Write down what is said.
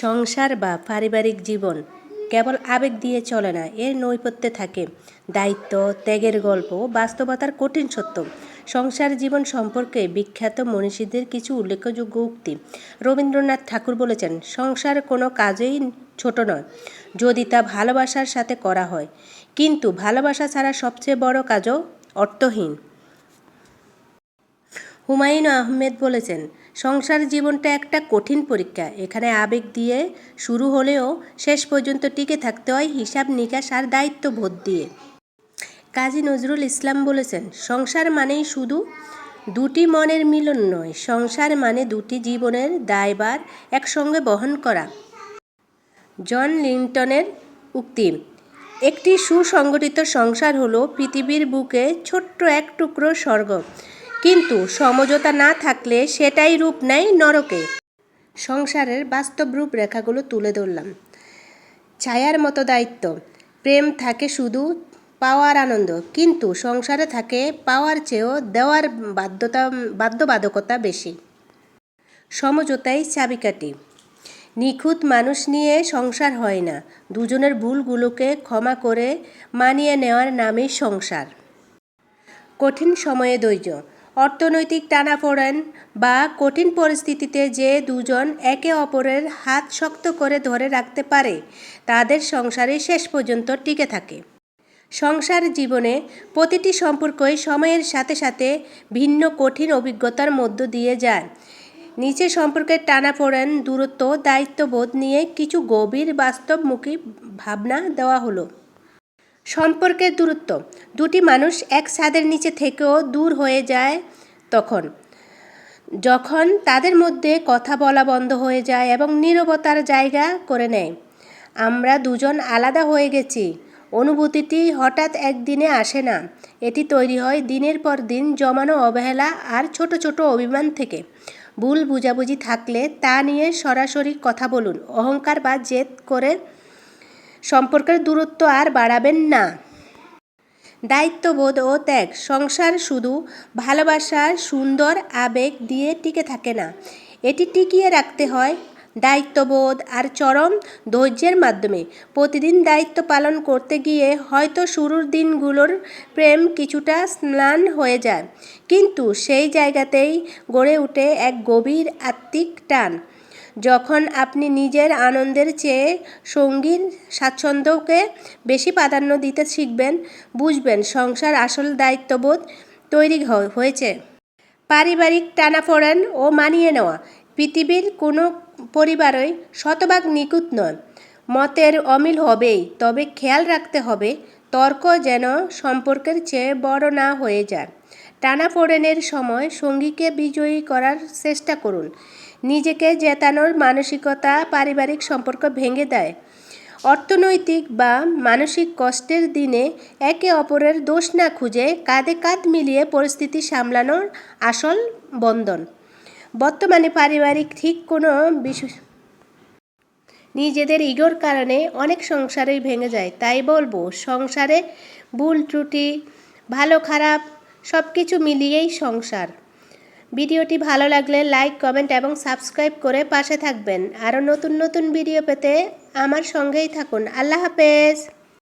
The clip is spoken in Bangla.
সংসার বা পারিবারিক জীবন কেবল আবেগ দিয়ে চলে না, এর নৈপথ্যে থাকে দায়িত্ব, ত্যাগের গল্প, বাস্তবতার কঠিন সত্য। সংসার জীবন সম্পর্কে বিখ্যাত মনীষীদের কিছু উল্লেখযোগ্য উক্তি। রবীন্দ্রনাথ ঠাকুর বলেছেন, সংসার কোনো কাজেই ছোট নয় যদি তা ভালোবাসার সাথে করা হয়, কিন্তু ভালোবাসা ছাড়া সবচেয়ে বড় কাজও অর্থহীন। হুমায়ুন আহমেদ বলেছেন, সংসার জীবনটা একটা কঠিন পরীক্ষা। এখানে আবেগ দিয়ে শুরু হলেও শেষ পর্যন্ত টিকে থাকতে হয় হিসাব নিকাশ আর দায়িত্ববোধ দিয়ে। কাজী নজরুল ইসলাম বলেছেন, সংসার মানেই শুধু দুটি মনের মিলন নয়, সংসার মানে দুটি জীবনের দায়ভার একসঙ্গে বহন করা। জন লিন্টনের উক্তি, একটি সুসংগঠিত সংসার হলো পৃথিবীর বুকে ছোট্ট এক টুকরো স্বর্গ, কিন্তু সমঝোতা না থাকলে সেটাই রূপ নেয় নরকে। সংসারের বাস্তব রূপরেখাগুলো তুলে ধরলাম। ছায়ার মতো দায়িত্ব। প্রেম থাকে শুধু পাওয়ার আনন্দ, কিন্তু সংসারে থাকে পাওয়ার চেয়েও দেওয়ার বাধ্যবাধকতা বেশি। সমঝোতাই চাবিকাঠি। নিখুঁত মানুষ নিয়ে সংসার হয় না, দুজনের ভুলগুলোকে ক্ষমা করে মানিয়ে নেওয়ার নামই সংসার। কঠিন সময়ে ধৈর্য। অর্থনৈতিক টানাপোড়েন বা কঠিন পরিস্থিতিতে যে দুজন একে অপরের হাত শক্ত করে ধরে রাখতে পারে, তাদের সংসারই শেষ পর্যন্ত টিকে থাকে। সংসার জীবনে প্রতিটি সম্পর্কই সময়ের সাথে সাথে ভিন্ন কঠিন অভিজ্ঞতার মধ্য দিয়ে যায়। নিচে সম্পর্কের টানাপোড়েন, দূরত্ব, দায়িত্ববোধ নিয়ে কিছু গভীর বাস্তবমুখী ভাবনা দেওয়া হলো। সম্পর্কের দূরত্ব। দুটি মানুষ এক ছাদের নিচে থেকেও দূর হয়ে যায় যখন তাদের মধ্যে কথা বলা বন্ধ হয়ে যায় এবং নীরবতার জায়গা করে নেয়। আমরা দুজন আলাদা হয়ে গেছি অনুভূতিটি হঠাৎ একদিনে আসে না, এটি তৈরি হয় দিনের পর দিন জমানো অবহেলা আর ছোট ছোট অভিমান থেকে। ভুল বুঝাবুঝি থাকলে তা নিয়ে সরাসরি কথা বলুন। অহংকার বা জেদ করে সম্পর্কের দূরত্ব আর বাড়াবেন না। দায়িত্ববোধ ও ত্যাগ। সংসার শুধু ভালোবাসার সুন্দর আবেগ দিয়ে টিকে থাকে না, এটি টিকিয়ে রাখতে হয় দায়িত্ববোধ আর চরম ধৈর্যের মাধ্যমে। প্রতিদিন দায়িত্ব পালন করতে গিয়ে হয়তো শুরুর দিনগুলোর প্রেম কিছুটা ম্লান হয়ে যায়, কিন্তু সেই জায়গাতেই গড়ে ওঠে এক গভীর আত্মিক টান। যখন আপনি নিজের আনন্দের চেয়ে সঙ্গীর স্বাচ্ছন্দ্যকে বেশি প্রাধান্য দিতে শিখবেন, বুঝবেন সংসার আসল দায়িত্ববোধ তৈরি হয়েছে। পারিবারিক টানাপোড়েন ও মানিয়ে নেওয়া। পৃথিবীর কোনো পরিবারই শতভাগ নিখুঁত নয়, মতের অমিল হবেই, তবে খেয়াল রাখতে হবে তর্ক যেন সম্পর্কের চেয়ে বড় না হয়ে যায়। টানাপোড়েনের সময় সঙ্গীকে বিজয়ী করার চেষ্টা করুন। নিজেকে জেতানোর মানসিকতা পারিবারিক সম্পর্ক ভেঙে দেয়। অর্থনৈতিক বা মানসিক কষ্টের দিনে একে অপরের দোষ না খুঁজে কাঁধে কাঁধ মিলিয়ে পরিস্থিতি সামলানোর আসল বন্ধন। বর্তমানে পারিবারিক ঠিক কোনো নিজেদের ইগোর কারণে অনেক সংসারই ভেঙে যায়। তাই বলবো, সংসারে ভুল ত্রুটি, ভালো খারাপ সব কিছু মিলিয়েই সংসার। ভিডিওটি ভালো লাগলে লাইক, কমেন্ট এবং সাবস্ক্রাইব করে পাশে থাকবেন। আরও নতুন নতুন ভিডিও পেতে আমার সঙ্গেই থাকুন। আল্লাহ হাফেজ।